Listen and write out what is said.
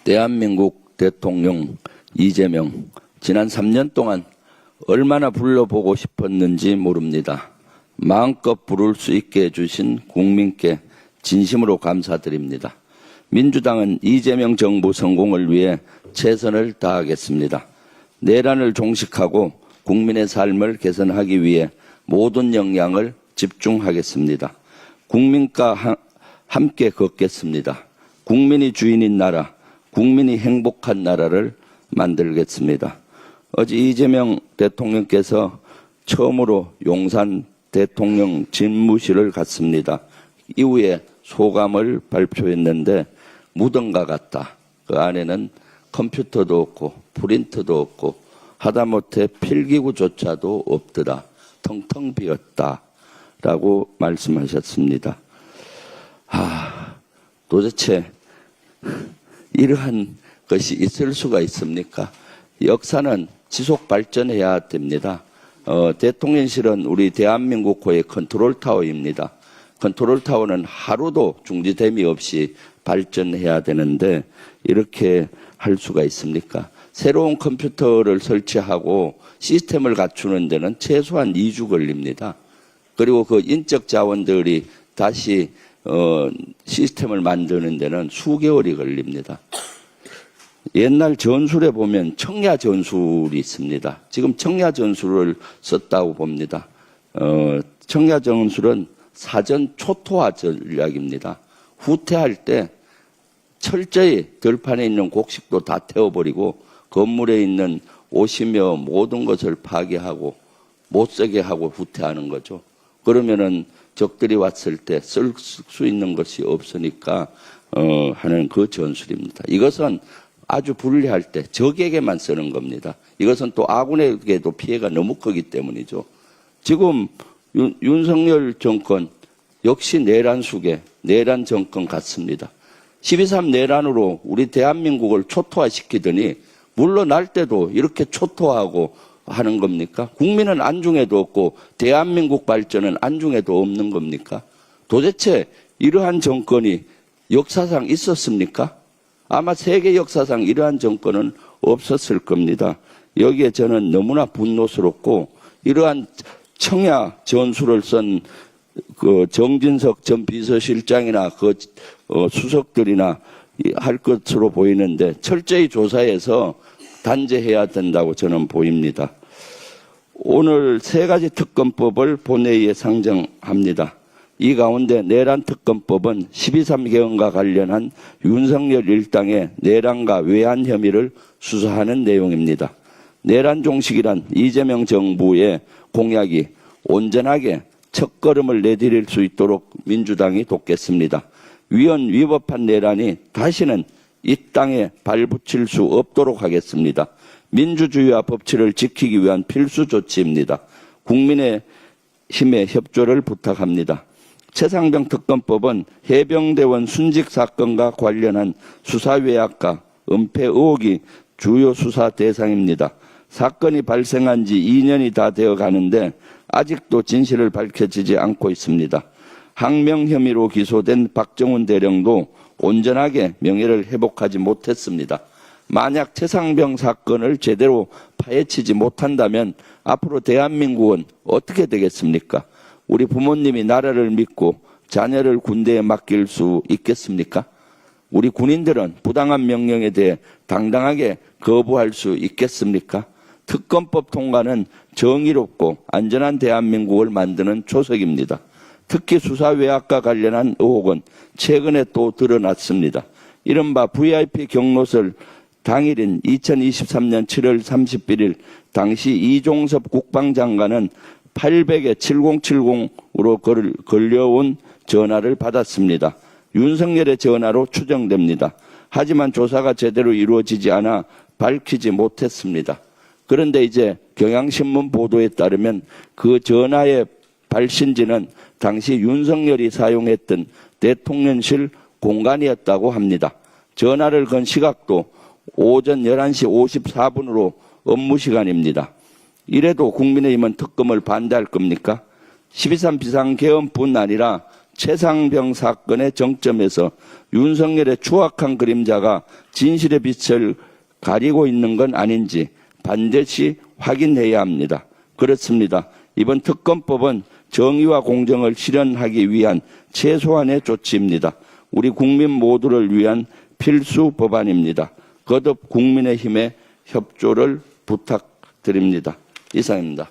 대한민국 대통령 이재명, 지난 3년 동안 얼마나 불러보고 싶었는지 모릅니다. 마음껏 부를 수 있게 해주신 국민께 진심으로 감사드립니다. 민주당은 이재명 정부 성공을 위해 최선을 다하겠습니다. 내란을 종식하고 국민의 삶을 개선하기 위해 모든 역량을 집중하겠습니다. 국민과 함께 걷겠습니다. 국민이 주인인 나라, 국민이 행복한 나라를 만들겠습니다. 어제 이재명 대통령께서 처음으로 용산 대통령 집무실을 갔습니다. 이후에 소감을 발표했는데 무덤과 같다. 그 안에는 컴퓨터도 없고 프린터도 없고 하다못해 필기구조차도 없더라. 텅텅 비었다. 라고 말씀하셨습니다. 도대체 이러한 것이 있을 수가 있습니까? 역사는 지속 발전해야 됩니다. 대통령실은 우리 대한민국호의 컨트롤타워입니다. 컨트롤타워는 하루도 중지됨이 없이 발전해야 되는데 이렇게 할 수가 있습니까? 새로운 컴퓨터를 설치하고 시스템을 갖추는 데는 최소한 2주 걸립니다. 그리고 그 인적 자원들이 다시 시스템을 만드는 데는 수개월이 걸립니다. 옛날 전술에 보면 청야 전술이 있습니다. 지금 청야 전술을 썼다고 봅니다. 청야 전술은 사전 초토화 전략입니다. 후퇴할 때 철저히 들판에 있는 곡식도 다 태워버리고 건물에 있는 옷이며 모든 것을 파괴하고 못 쓰게 하고 후퇴하는 거죠. 그러면은 적들이 왔을 때 쓸 수 있는 것이 없으니까 하는 그 전술입니다. 이것은 아주 불리할 때 적에게만 쓰는 겁니다. 이것은 또 아군에게도 피해가 너무 크기 때문이죠. 지금 윤석열 정권 역시 내란 수계, 내란 정권 같습니다. 12.3 내란으로 우리 대한민국을 초토화시키더니 물러날 때도 이렇게 초토화하고 하는 겁니까? 국민은 안중에도 없고 대한민국 발전은 안중에도 없는 겁니까? 도대체 이러한 정권이 역사상 있었습니까? 아마 세계 역사상 이러한 정권은 없었을 겁니다. 여기에 저는 너무나 분노스럽고 이러한 청야 전술을 쓴 그 정진석 전 비서실장이나 그 수석들이나 할 것으로 보이는데 철저히 조사해서 단죄해야 된다고 저는 보입니다. 오늘 3가지 특검법을 본회의에 상정합니다. 이 가운데 내란특검법은 12.3 개헌과 관련한 윤석열 일당의 내란과 외환 혐의를 수사하는 내용입니다. 내란 종식이란 이재명 정부의 공약이 온전하게 첫걸음을 내디딜 수 있도록 민주당이 돕겠습니다. 위헌 위법한 내란이 다시는 이 땅에 발붙일 수 없도록 하겠습니다. 민주주의와 법치를 지키기 위한 필수 조치입니다. 국민의 힘의 협조를 부탁합니다. 최상병 특검법은 해병대원 순직 사건과 관련한 수사 외압과 은폐 의혹이 주요 수사 대상입니다. 사건이 발생한 지 2년이 다 되어 가는데 아직도 진실을 밝혀지지 않고 있습니다. 항명 혐의로 기소된 박정훈 대령도 온전하게 명예를 회복하지 못했습니다. 만약 최상병 사건을 제대로 파헤치지 못한다면 앞으로 대한민국은 어떻게 되겠습니까? 우리 부모님이 나라를 믿고 자녀를 군대에 맡길 수 있겠습니까? 우리 군인들은 부당한 명령에 대해 당당하게 거부할 수 있겠습니까? 특검법 통과는 정의롭고 안전한 대한민국을 만드는 초석입니다. 특히 수사 외압과 관련한 의혹은 최근에 또 드러났습니다. 이른바 VIP 경로설 당일인 2023년 7월 31일 당시 이종섭 국방장관은 800에 7070으로 걸려온 전화를 받았습니다. 윤석열의 전화로 추정됩니다. 하지만 조사가 제대로 이루어지지 않아 밝히지 못했습니다. 그런데 이제 경향신문 보도에 따르면 그 전화의 발신지는 당시 윤석열이 사용했던 대통령실 공간이었다고 합니다. 전화를 건 시각도 오전 11시 54분으로 업무 시간입니다. 이래도 국민의힘은 특검을 반대할 겁니까? 12.3 비상개헌뿐 아니라 최상병 사건의 정점에서 윤석열의 추악한 그림자가 진실의 빛을 가리고 있는 건 아닌지 반드시 확인해야 합니다. 그렇습니다. 이번 특검법은 정의와 공정을 실현하기 위한 최소한의 조치입니다. 우리 국민 모두를 위한 필수 법안입니다. 거듭 국민의힘의 협조를 부탁드립니다. 이상입니다.